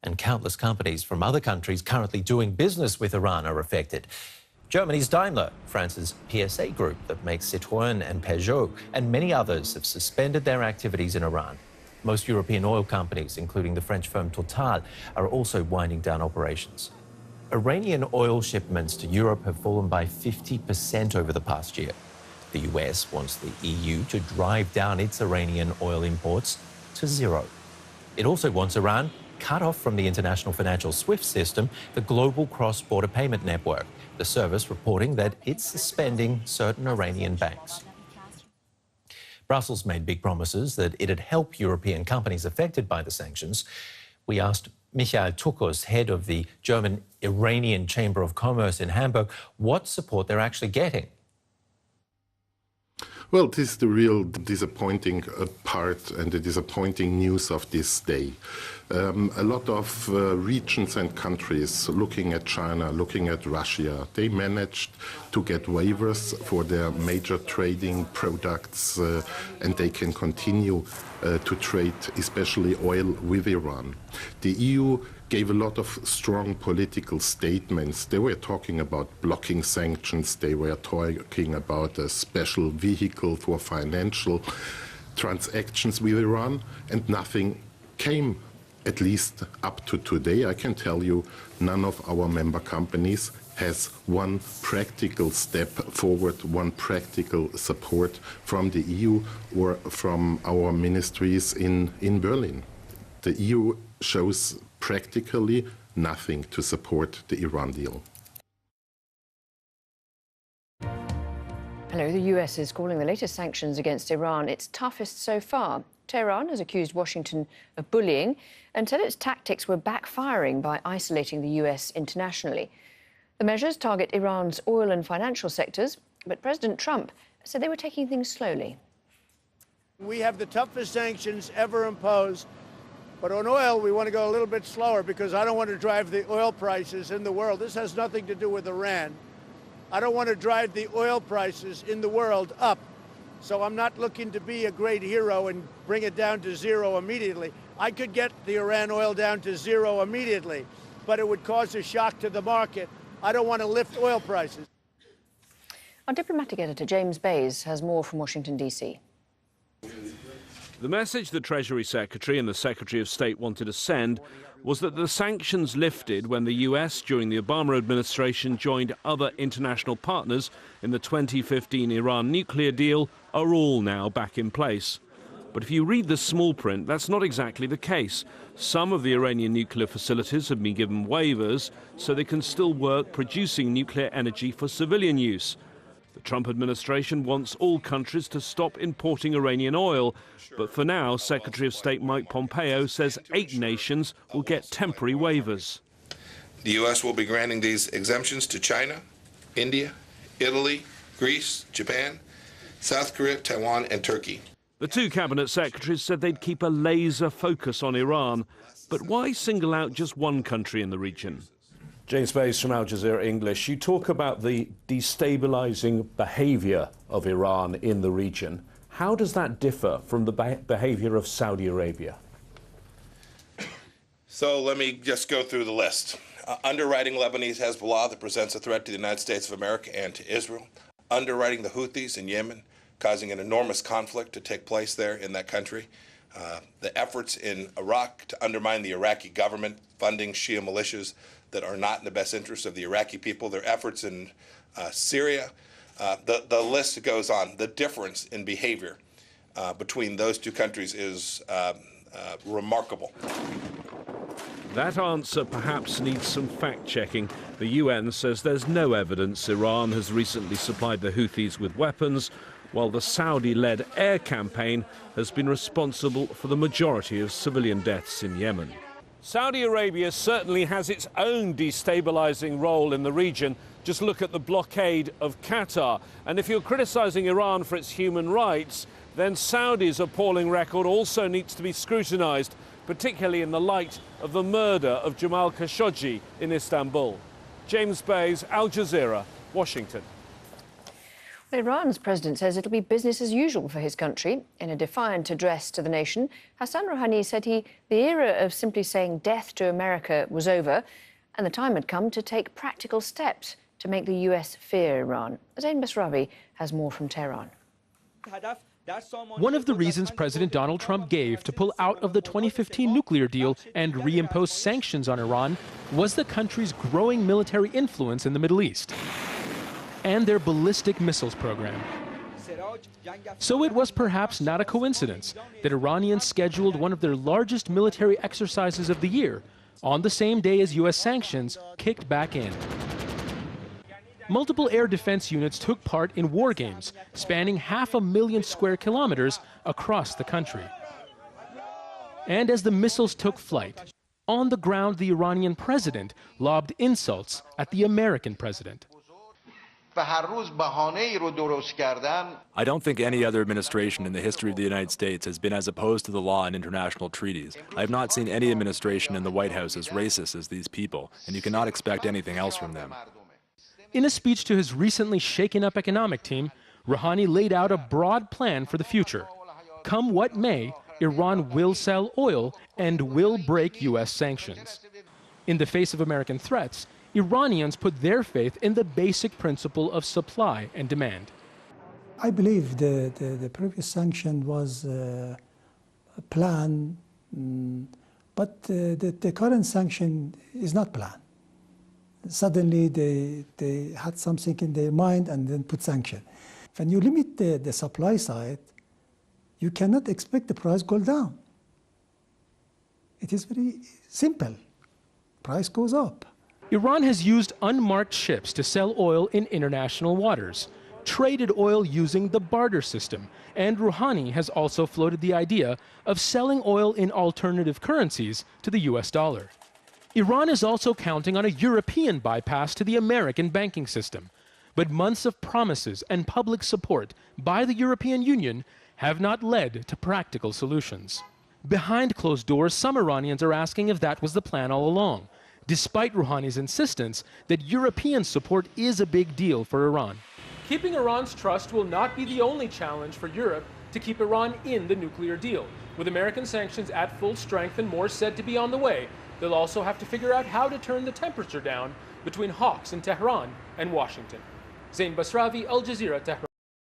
And countless companies from other countries currently doing business with Iran are affected. Germany's Daimler, France's PSA Group that makes Citroën and Peugeot, and many others have suspended their activities in Iran. Most European oil companies, including the French firm Total, are also winding down operations. Iranian oil shipments to Europe have fallen by 50% over the past year. The US wants the EU to drive down its Iranian oil imports to zero. It also wants Iran cut off from the international financial SWIFT system, the global cross-border payment network, the service reporting that it's suspending certain Iranian banks. Brussels made big promises that it'd help European companies affected by the sanctions. We asked Michael Tukos, head of the German-Iranian Chamber of Commerce in Hamburg, what support they're actually getting. Well, this is the real disappointing part and the disappointing news of this day. A lot of regions and countries looking at China, looking at Russia, they managed to get waivers for their major trading products and they can continue to trade, especially oil, with Iran. The EU gave a lot of strong political statements. They were talking about blocking sanctions. They were talking about a special vehicle for financial transactions with Iran, and nothing came, at least up to today. I can tell you none of our member companies has one practical step forward, one practical support from the EU or from our ministries in Berlin. The EU shows practically nothing to support the Iran deal. Hello, the US is calling the latest sanctions against Iran its toughest so far. Tehran has accused Washington of bullying and said its tactics were backfiring by isolating the US internationally. The measures target Iran's oil and financial sectors, but President Trump said they were taking things slowly. We have the toughest sanctions ever imposed. But on oil, we want to go a little bit slower because I don't want to drive the oil prices in the world. This has nothing to do with Iran. I don't want to drive the oil prices in the world up. So I'm not looking to be a great hero and bring it down to zero immediately. I could get the Iran oil down to zero immediately, but it would cause a shock to the market. I don't want to lift oil prices. Our diplomatic editor, James Bays, has more from Washington, D.C. The message the Treasury Secretary and the Secretary of State wanted to send was that the sanctions lifted when the US, during the Obama administration, joined other international partners in the 2015 Iran nuclear deal, are all now back in place. But if you read the small print, that's not exactly the case. Some of the Iranian nuclear facilities have been given waivers so they can still work producing nuclear energy for civilian use. The Trump administration wants all countries to stop importing Iranian oil, but for now, Secretary of State Mike Pompeo says 8 nations will get temporary waivers. The U.S. will be granting these exemptions to China, India, Italy, Greece, Japan, South Korea, Taiwan, and Turkey. The 2 cabinet secretaries said they'd keep a laser focus on Iran, but why single out just one country in the region? James Bays from Al Jazeera English. You talk about the destabilizing behavior of Iran in the region. How does that differ from the behavior of Saudi Arabia? So let me just go through the list. Underwriting Lebanese Hezbollah that presents a threat to the United States of America and to Israel. Underwriting the Houthis in Yemen, causing an enormous conflict to take place there in that country. The efforts in Iraq to undermine the Iraqi government, funding Shia militias that are not in the best interest of the Iraqi people, their efforts in Syria. The list goes on. The difference in behavior between those 2 countries is remarkable. That answer perhaps needs some fact-checking. The UN says there's no evidence Iran has recently supplied the Houthis with weapons, while the Saudi-led air campaign has been responsible for the majority of civilian deaths in Yemen. Saudi Arabia certainly has its own destabilizing role in the region. Just look at the blockade of Qatar. And if you're criticizing Iran for its human rights, then Saudi's appalling record also needs to be scrutinized, particularly in the light of the murder of Jamal Khashoggi in Istanbul. James Bays, Al Jazeera, Washington. Iran's president says it'll be business as usual for his country. In a defiant address to the nation, Hassan Rouhani said the era of simply saying death to America was over and the time had come to take practical steps to make the US fear Iran. Zain Basravi has more from Tehran. One of the reasons President Donald Trump gave to pull out of the 2015 nuclear deal and reimpose sanctions on Iran was the country's growing military influence in the Middle East and their ballistic missiles program. So it was perhaps not a coincidence that Iranians scheduled one of their largest military exercises of the year on the same day as US sanctions kicked back in. Multiple air defense units took part in war games spanning 500,000 square kilometers across the country. And as the missiles took flight, on the ground the Iranian president lobbed insults at the American president. I don't think any other administration in the history of the United States has been as opposed to the law and international treaties. I have not seen any administration in the White House as racist as these people, and you cannot expect anything else from them. In a speech to his recently shaken-up economic team, Rouhani laid out a broad plan for the future. Come what may, Iran will sell oil and will break U.S. sanctions. In the face of American threats, Iranians put their faith in the basic principle of supply and demand. I believe the previous sanction was a plan, but the current sanction is not planned. Suddenly they had something in their mind and then put sanction. When you limit the supply side, you cannot expect the price go down. It is very simple. Price goes up. Iran has used unmarked ships to sell oil in international waters, traded oil using the barter system, and Rouhani has also floated the idea of selling oil in alternative currencies to the US dollar. Iran is also counting on a European bypass to the American banking system, but months of promises and public support by the European Union have not led to practical solutions. Behind closed doors, some Iranians are asking if that was the plan all along, despite Rouhani's insistence that European support is a big deal for Iran. Keeping Iran's trust will not be the only challenge for Europe to keep Iran in the nuclear deal. With American sanctions at full strength and more said to be on the way, they'll also have to figure out how to turn the temperature down between hawks in Tehran and Washington. Zain Basravi, Al Jazeera, Tehran.